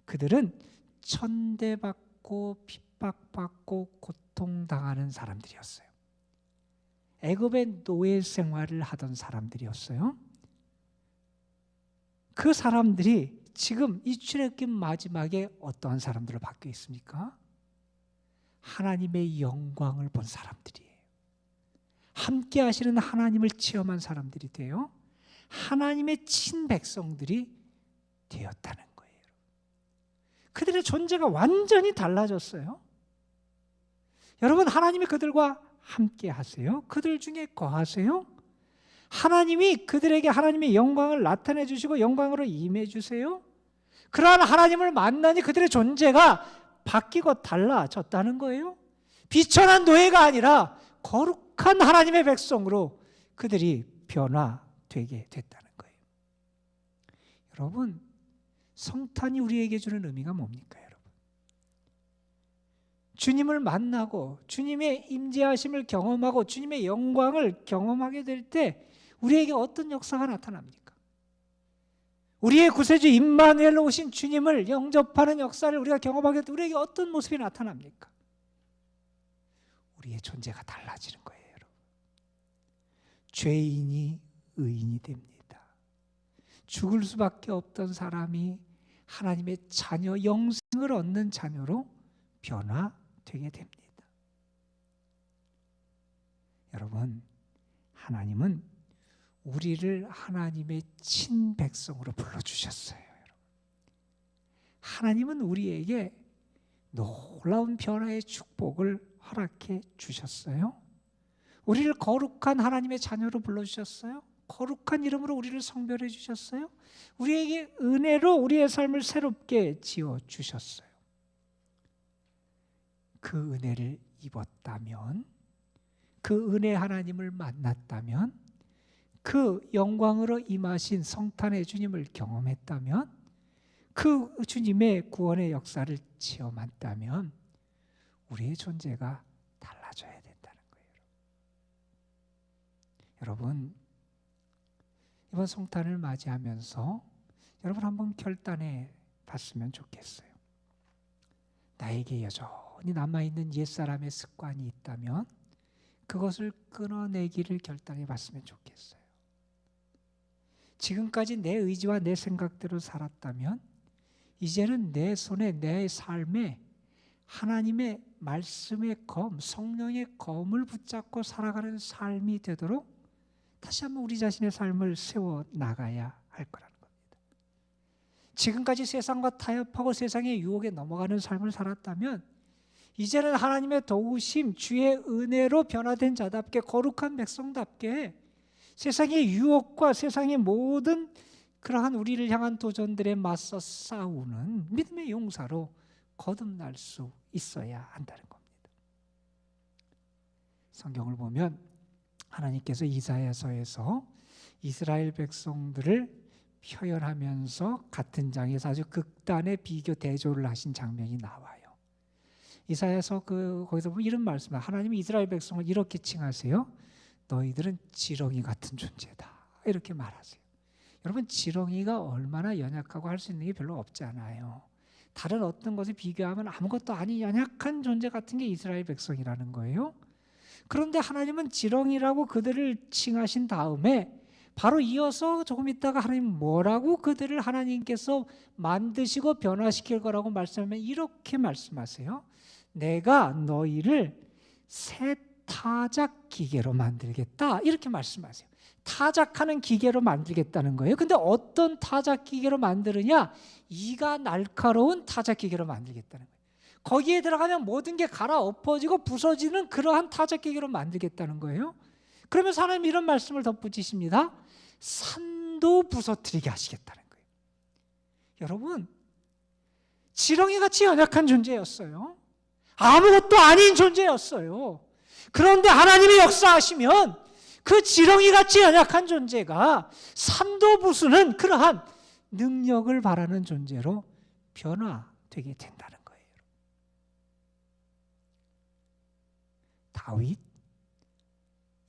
C: 그들은 천대받고 핍박받고 고통당하는 사람들이었어요. 애굽의 노예 생활을 하던 사람들이었어요. 그 사람들이 지금 이 출애굽기 마지막에 어떠한 사람들로 바뀌어 있습니까? 하나님의 영광을 본 사람들이에요. 함께 하시는 하나님을 체험한 사람들이 돼요. 하나님의 친백성들이 되었다는 거예요. 그들의 존재가 완전히 달라졌어요. 여러분, 하나님이 그들과 함께 하세요. 그들 중에 거하세요. 하나님이 그들에게 하나님의 영광을 나타내 주시고 영광으로 임해 주세요. 그러한 하나님을 만나니 그들의 존재가 바뀌고 달라졌다는 거예요. 비천한 노예가 아니라 거룩한 하나님의 백성으로 그들이 변화되게 됐다는 거예요. 여러분, 성탄이 우리에게 주는 의미가 뭡니까, 여러분? 주님을 만나고 주님의 임재하심을 경험하고 주님의 영광을 경험하게 될 때 우리에게 어떤 역사가 나타납니까? 우리의 구세주 임마누엘로 오신 주님을 영접하는 역사를 우리가 경험하게 될 때 우리에게 어떤 모습이 나타납니까? 우리의 존재가 달라지는 거예요, 여러분. 죄인이 의인이 됩니다. 죽을 수밖에 없던 사람이 하나님의 자녀, 영생을 얻는 자녀로 변화되게 됩니다. 여러분, 하나님은 우리를 하나님의 친백성으로 불러주셨어요. 하나님은 우리에게 놀라운 변화의 축복을 허락해 주셨어요. 우리를 거룩한 하나님의 자녀로 불러주셨어요. 거룩한 이름으로 우리를 성별해 주셨어요. 우리에게 은혜로 우리의 삶을 새롭게 지어주셨어요. 그 은혜를 입었다면, 그 은혜 하나님을 만났다면, 그 영광으로 임하신 성탄의 주님을 경험했다면, 그 주님의 구원의 역사를 체험했다면 우리의 존재가 달라져야 된다는 거예요. 여러분, 이번 성탄을 맞이하면서 여러분 한번 결단해 봤으면 좋겠어요. 나에게 여전히 남아있는 옛사람의 습관이 있다면 그것을 끊어내기를 결단해 봤으면 좋겠어요. 지금까지 내 의지와 내 생각대로 살았다면 이제는 내 손에, 내 삶에 하나님의 말씀의 검, 성령의 검을 붙잡고 살아가는 삶이 되도록 다시 한번 우리 자신의 삶을 세워 나가야 할 거라는 겁니다. 지금까지 세상과 타협하고 세상의 유혹에 넘어가는 삶을 살았다면 이제는 하나님의 도우심, 주의 은혜로 변화된 자답게, 거룩한 백성답게 세상의 유혹과 세상의 모든 그러한 우리를 향한 도전들에 맞서 싸우는 믿음의 용사로 거듭날 수 있어야 한다는 겁니다. 성경을 보면 하나님께서 이사야서에서 이스라엘 백성들을 표현하면서 같은 장에서 아주 극단의 비교 대조를 하신 장면이 나와요. 이사야서 거기서 보면 이런 말씀을, 하나님이 이스라엘 백성을 이렇게 칭하세요. 너희들은 지렁이 같은 존재다, 이렇게 말하세요. 여러분, 지렁이가 얼마나 연약하고 할 수 있는 게 별로 없잖아요. 다른 어떤 것에 비교하면 아무것도 아닌 연약한 존재 같은 게 이스라엘 백성이라는 거예요. 그런데 하나님은 지렁이라고 그들을 칭하신 다음에 바로 이어서 조금 있다가 하나님 뭐라고 그들을 하나님께서 만드시고 변화시킬 거라고 말씀하면 이렇게 말씀하세요. 내가 너희를 새 타작 기계로 만들겠다, 이렇게 말씀하세요. 타작하는 기계로 만들겠다는 거예요. 근데 어떤 타작 기계로 만드느냐? 이가 날카로운 타작 기계로 만들겠다는 거예요. 거기에 들어가면 모든 게 갈아엎어지고 부서지는 그러한 타작 기계로 만들겠다는 거예요. 그러면서 하나님 이런 말씀을 덧붙이십니다. 산도 부서뜨리게 하시겠다는 거예요. 여러분, 지렁이같이 연약한 존재였어요. 아무것도 아닌 존재였어요. 그런데 하나님이 역사하시면 그 지렁이같이 연약한 존재가 산도 부수는 그러한 능력을 바라는 존재로 변화되게 된다는 거예요. 다윗,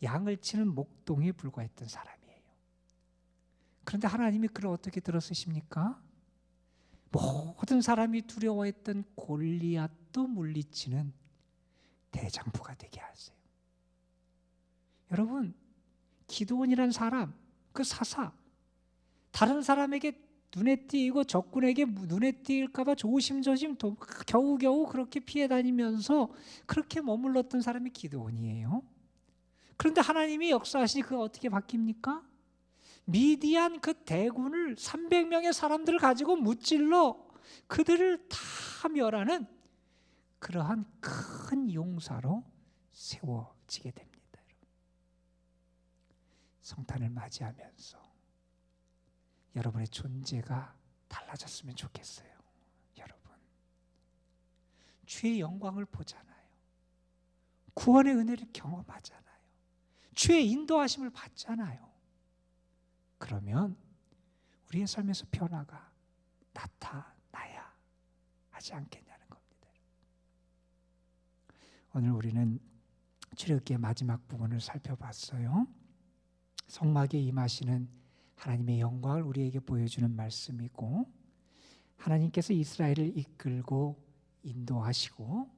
C: 양을 치는 목동에 불과했던 사람이에요. 그런데 하나님이 그를 어떻게 들어쓰십니까? 모든 사람이 두려워했던 골리앗도 물리치는 대장부가 되게 하세요. 여러분, 기드온이라는 사람, 그 사사, 다른 사람에게 눈에 띄고 적군에게 눈에 띄일까 봐 조심조심 겨우겨우 그렇게 피해 다니면서 그렇게 머물렀던 사람이 기드온이에요. 그런데 하나님이 역사하시니 그가 어떻게 바뀝니까? 미디안 그 대군을 300명의 사람들을 가지고 무찔러 그들을 다 멸하는 그러한 큰 용사로 세워지게 됩니다. 성탄을 맞이하면서 여러분의 존재가 달라졌으면 좋겠어요. 여러분, 주의 영광을 보잖아요. 구원의 은혜를 경험하잖아요. 주의 인도하심을 받잖아요. 그러면 우리의 삶에서 변화가 나타나야 하지 않겠냐는 겁니다. 오늘 우리는 출애굽기의 마지막 부분을 살펴봤어요. 성막에 임하시는 하나님의 영광을 우리에게 보여주는 말씀이고, 하나님께서 이스라엘을 이끌고 인도하시고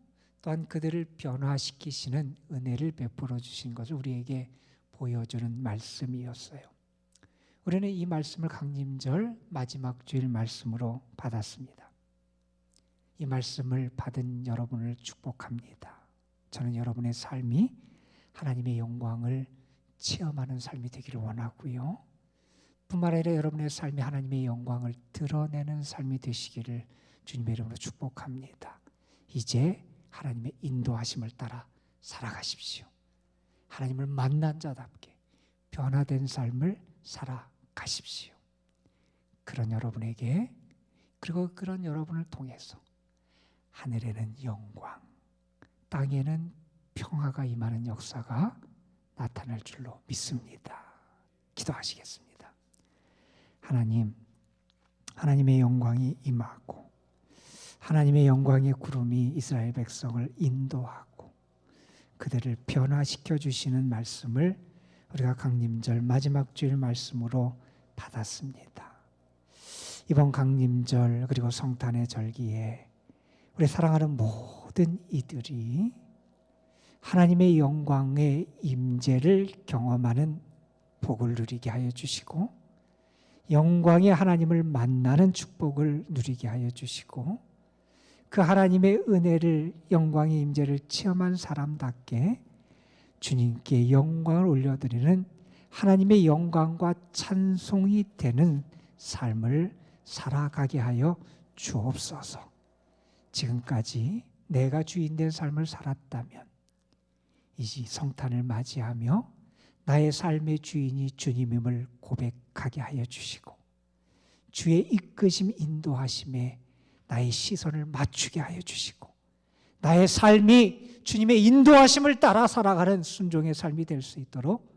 C: 또한 그들을 변화시키시는 은혜를 베풀어 주신 것을 우리에게 보여주는 말씀이었어요. 우리는 이 말씀을 강림절 마지막 주일 말씀으로 받았습니다. 이 말씀을 받은 여러분을 축복합니다. 저는 여러분의 삶이 하나님의 영광을 체험하는 삶이 되기를 원하고요. 뿐만 아니라 여러분의 삶이 하나님의 영광을 드러내는 삶이 되시기를 주님의 이름으로 축복합니다. 이제 하나님의 인도하심을 따라 살아가십시오. 하나님을 만난 자답게 변화된 삶을 살아가십시오. 그런 여러분에게, 그리고 그런 여러분을 통해서 하늘에는 영광, 땅에는 평화가 임하는 역사가 나타날 줄로 믿습니다. 기도하시겠습니다. 하나님, 하나님의 영광이 임하고 하나님의 영광의 구름이 이스라엘 백성을 인도하고 그들을 변화시켜 주시는 말씀을 우리가 강림절 마지막 주일 말씀으로 받았습니다. 이번 강림절 그리고 성탄의 절기에 우리 사랑하는 모든 이들이 하나님의 영광의 임재를 경험하는 복을 누리게 하여 주시고, 영광의 하나님을 만나는 축복을 누리게 하여 주시고, 그 하나님의 은혜를, 영광의 임재를 체험한 사람답게 주님께 영광을 올려드리는 하나님의 영광과 찬송이 되는 삶을 살아가게 하여 주옵소서. 지금까지 내가 주인된 삶을 살았다면 이 성탄을 맞이하며 나의 삶의 주인이 주님임을 고백하게 하여 주시고, 주의 이끄심 인도하심에 나의 시선을 맞추게 하여 주시고, 나의 삶이 주님의 인도하심을 따라 살아가는 순종의 삶이 될 수 있도록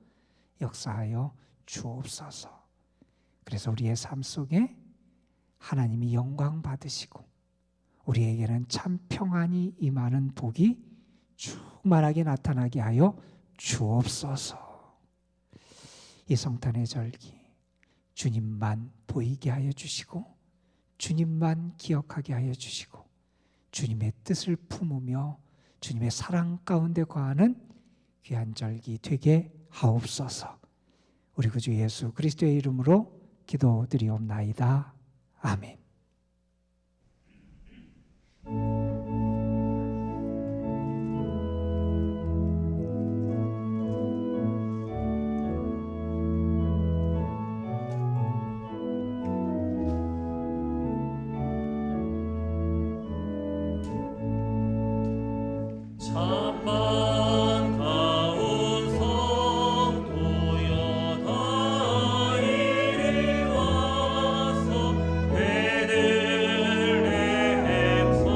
C: 역사하여 주옵소서. 그래서 우리의 삶 속에 하나님이 영광 받으시고 우리에게는 참 평안이 임하는 복이 충만하게 나타나게 하여 주옵소서. 이 성탄의 절기 주님만 보이게 하여 주시고 주님만 기억하게 하여 주시고 주님의 뜻을 품으며 주님의 사랑 가운데 거하는 귀한 절기 되게 하옵소서. 우리 구주 예수 그리스도의 이름으로 기도드리옵나이다. 아멘.
A: 참만 가운 성도여 다 이리 와서 베들레헴 성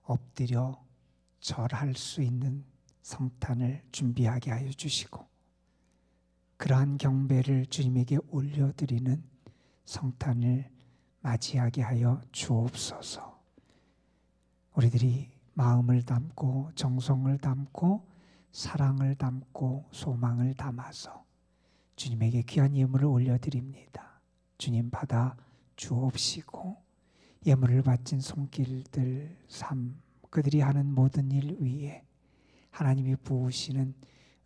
C: 엎드려 절할 수 있는 성탄을 준비하게 하여 주시고 그러한 경배를 주님에게 올려드리는 성탄을 맞이하게 하여 주옵소서. 우리들이 마음을 담고 정성을 담고 사랑을 담고 소망을 담아서 주님에게 귀한 예물을 올려드립니다. 주님 받아 주옵시고 예물을 바친 손길들 삶 그들이 하는 모든 일 위에 하나님이 부으시는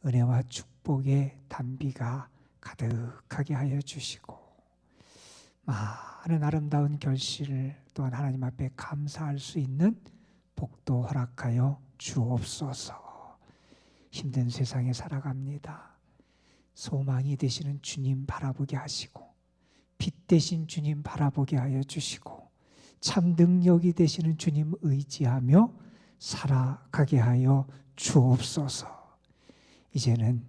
C: 은혜와 축복의 단비가 가득하게 하여 주시고 많은 아름다운 결실을 또한 하나님 앞에 감사할 수 있는 복도 허락하여 주옵소서. 힘든 세상에 살아갑니다. 소망이 되시는 주님 바라보게 하시고 빛 되신 주님 바라보게 하여 주시고 참 능력이 되시는 주님 의지하며 살아가게 하여 주옵소서. 이제는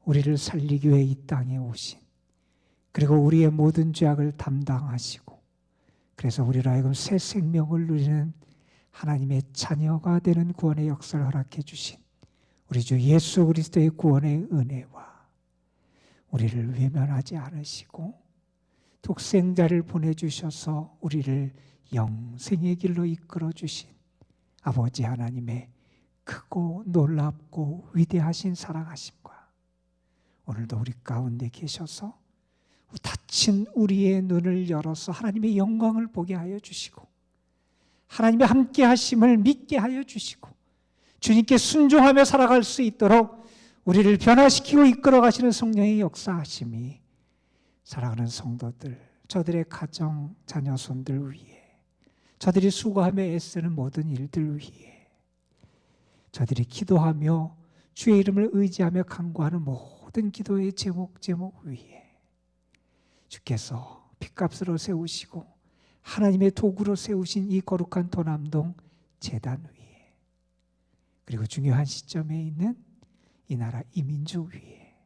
C: 우리를 살리기 위해 이 땅에 오신 그리고 우리의 모든 죄악을 담당하시고 그래서 우리로 하여금 새 생명을 누리는 하나님의 자녀가 되는 구원의 역사를 허락해 주신 우리 주 예수 그리스도의 구원의 은혜와 우리를 외면하지 않으시고 독생자를 보내주셔서 우리를 영생의 길로 이끌어 주신 아버지 하나님의 크고 놀랍고 위대하신 사랑하심과 오늘도 우리 가운데 계셔서 닫힌 우리의 눈을 열어서 하나님의 영광을 보게 하여 주시고 하나님의 함께 하심을 믿게 하여 주시고 주님께 순종하며 살아갈 수 있도록 우리를 변화시키고 이끌어 가시는 성령의 역사하심이 사랑하는 성도들, 저들의 가정, 자녀손들 위해 저들이 수고하며 애쓰는 모든 일들 위해 저들이 기도하며 주의 이름을 의지하며 간구하는 모든 기도의 제목 위에 주께서 핏값으로 세우시고 하나님의 도구로 세우신 이 거룩한 도남동 제단 위에 그리고 중요한 시점에 있는 이 나라 이 민족 위에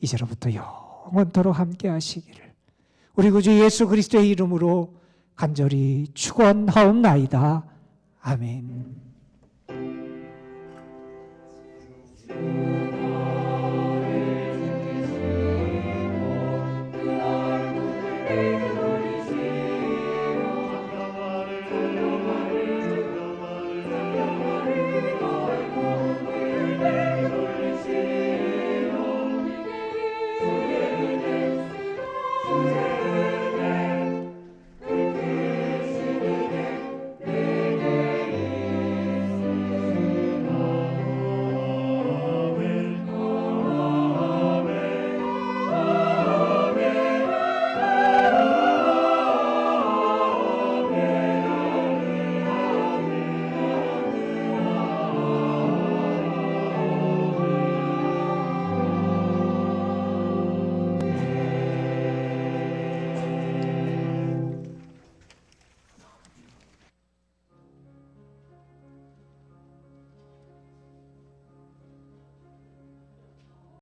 C: 이제로부터 영원토록 함께 하시기를 우리 구주 예수 그리스도의 이름으로 간절히 축원하옵나이다. 아멘.